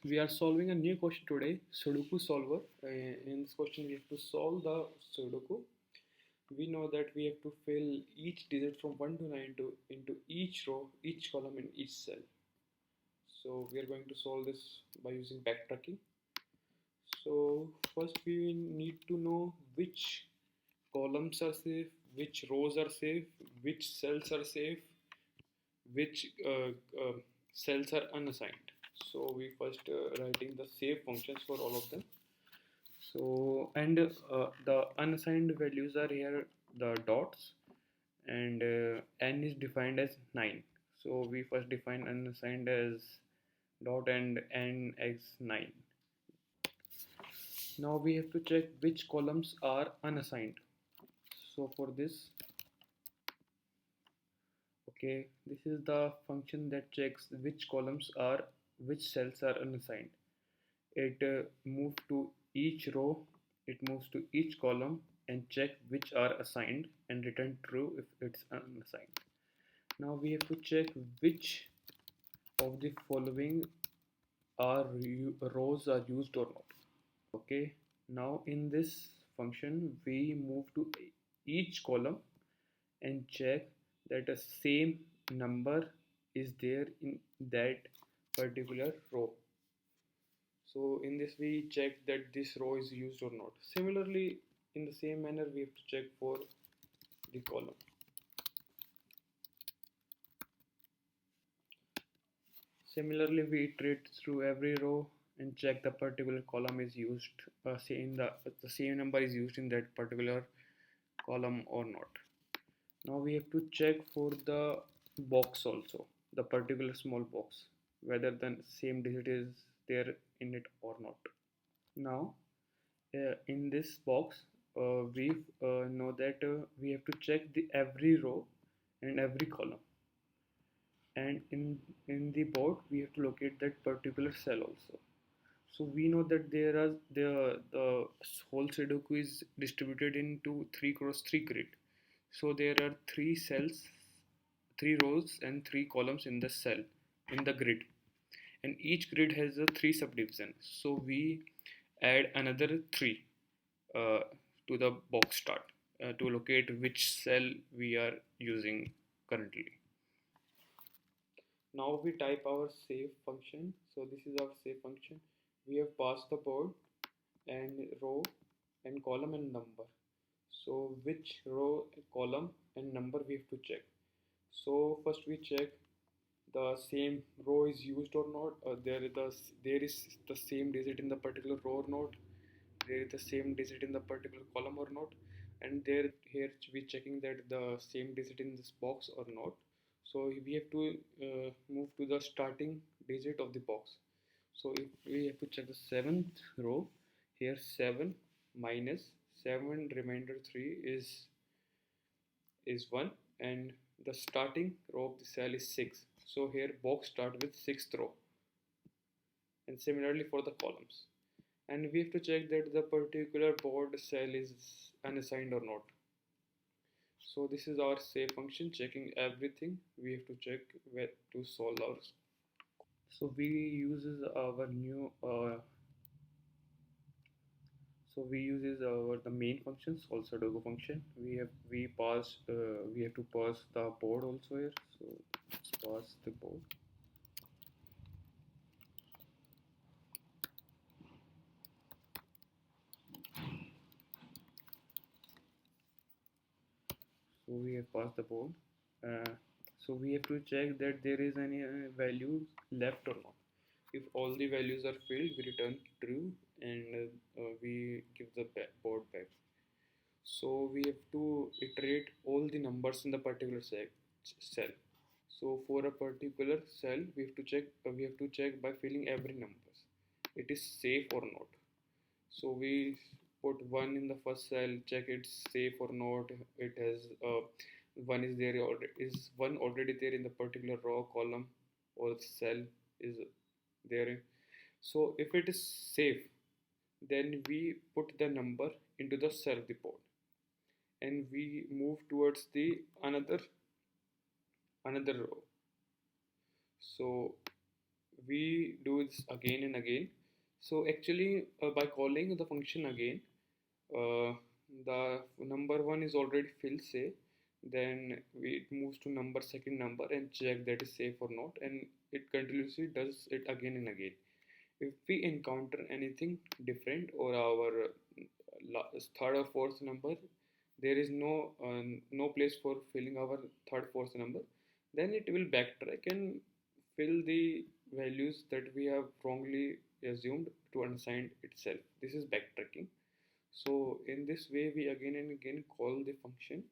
We are solving a new question today, Sudoku Solver. In this question, we have to solve the Sudoku. We know that we have to fill each digit from 1 to 9 into each row, each column, and each cell. So we are going to solve this by using backtracking. So first we need to know which columns are safe, which rows are safe, which cells are safe, which cells are unassigned. So we first writing the save functions for all of them. So and the unassigned values are here the dots, and n is defined as 9. So we first define unassigned as dot and n as 9. Now we have to check which columns are unassigned. So for this, okay, this is the function that checks which cells are unassigned. It moves to each row, it moves to each column and check which are assigned and return true if it's unassigned. Now we have to check which of the following rows are used or not. Okay, now in this function we move to each column and check that a same number is there in that particular row. So in this we check that this row is used or not. Similarly, in the same manner we have to check for the column. Similarly, we iterate through every row and check the particular column is used, the same number is used in that particular column or not. Now we have to check for the box also, the particular small box, whether the same digit is there in it or not. Now in this box we know that we have to check the every row and every column, and in the board we have to locate that particular cell also. So we know that there are the whole Sudoku is distributed into 3 cross 3 grid. So there are 3 cells, 3 rows and 3 columns in the cell, in the grid, and each grid has a 3 subdivision. So we add another 3 uh, to the box start to locate which cell we are using currently. Now we type our save function. So this is our save function. We have passed the board and row and column and number. So which row, column and number we have to check. So first we check the same row is used or not. There is the same digit in the particular row or not. There is the same digit in the particular column or not. And here we checking that the same digit in this box or not. So we have to move to the starting digit of the box. So if we have to check the 7th row, here 7 minus 7 remainder 3 is 1, and the starting row of the cell is 6. So here box start with 6th row, and similarly for the columns. And we have to check that the particular board cell is unassigned or not. So this is our save function checking everything. We have to check where to solve ours. So we uses our new the main functions, also Sudoku function. We have to pass the board also here. So let's pass the board. So we have passed the board. So we have to check that there is any values left or not. If all the values are filled, we return true, and we give the board back. So we have to iterate all the numbers in the particular cell. So for a particular cell, we have to check by filling every numbers. It is safe or not. So we put 1 in the first cell, check it's safe or not. It has 1 is there, or is 1 already there in the particular row, column, or cell is there. So if it is safe, then we put the number into the cell report, and we move towards the another row. So we do this again and again. So actually, by calling the function again, uh, the number one is already filled, say, then it moves to number second number and check that is safe or not, and it continuously does it again and again. If we encounter anything different or our third or fourth number, there is no place for filling our third fourth number, then it will backtrack and fill the values that we have wrongly assumed to unsigned itself. This is backtracking. So in this way, we again and again call the function,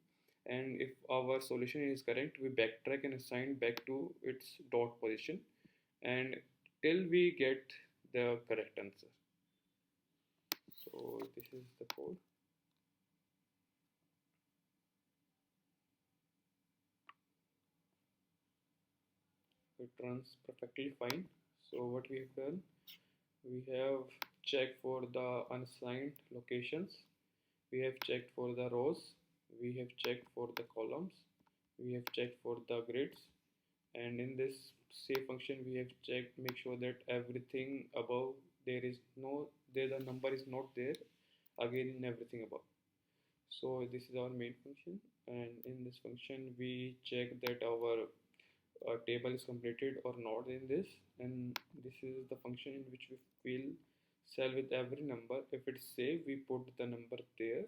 and if our solution is correct, we backtrack and assign back to its dot position, and till we get the correct answer. So this is the code. It runs perfectly fine. So what we have done, we have checked for the unassigned locations, we have checked for the rows, we have checked for the columns, we have checked for the grids, and in this save function we have checked, make sure that everything above, there is no, there the number is not there again in everything above. So this is our main function, and in this function we check that our table is completed or not in this, and this is the function in which we fill cell with every number. If it's saved, we put the number there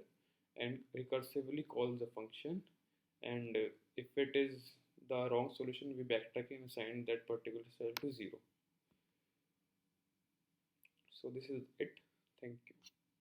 and recursively call the function, and if it is the wrong solution, we backtrack and assign that particular cell to 0. So this is it. Thank you.